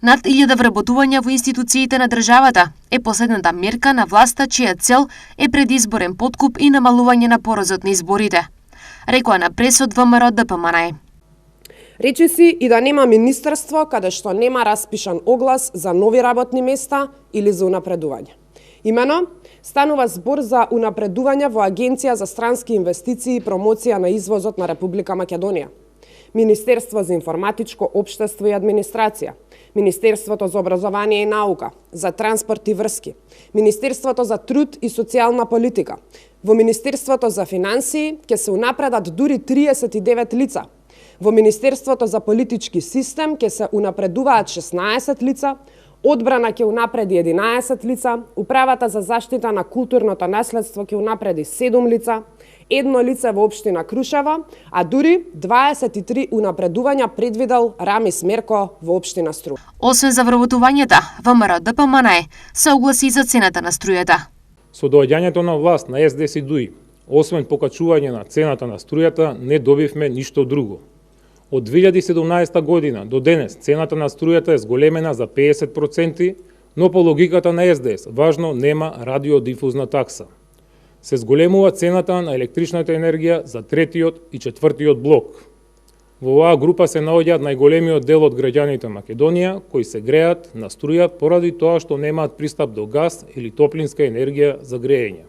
Над 1000 вработувања во институциите на државата е последната мерка на власта чија цел е предизборен подкуп и намалување на порозот на изборите, рекоа на пресот ВМРО ДПМН. Речи си и да нема министерство каде што нема распишан оглас за нови работни места или за унапредување. Имено, станува збор за унапредување во Агенција за странски инвестиции и промоција на извозот на Република Македонија, Министерство за информатичко општество и администрација, Министерството за образование и наука, за транспорт и врски, Министерството за труд и социјална политика. Во Министерството за финансии ќе се унапредат дури 39 лица. Во Министерството за политички систем ќе се унапредуваат 16 лица, Одбрана ќе унапреди 11 лица, Управата за заштита на културното наследство ќе унапреди 7 лица, едно лице во општина Крушева, а дури 23 унапредувања предвидел Рамис Мерко во општина Струја. Освен за вработувањата, ВМРО ДПМН се огласи за цената на струјата. Со доаѓањето на власт на СДС и ДУИ, освен покачување на цената на струјата, не добивме ништо друго. Од 2017 година до денес цената на струјата е зголемена за 50%, но по логиката на СДС важно нема радиодифузна такса. Се зголемува цената на електричната енергија за третиот и четвртиот блок. Во оваа група се наоѓаат најголемиот дел од граѓаните Македонија кои се греат на струја поради тоа што немаат пристап до газ или топлинска енергија за грејење.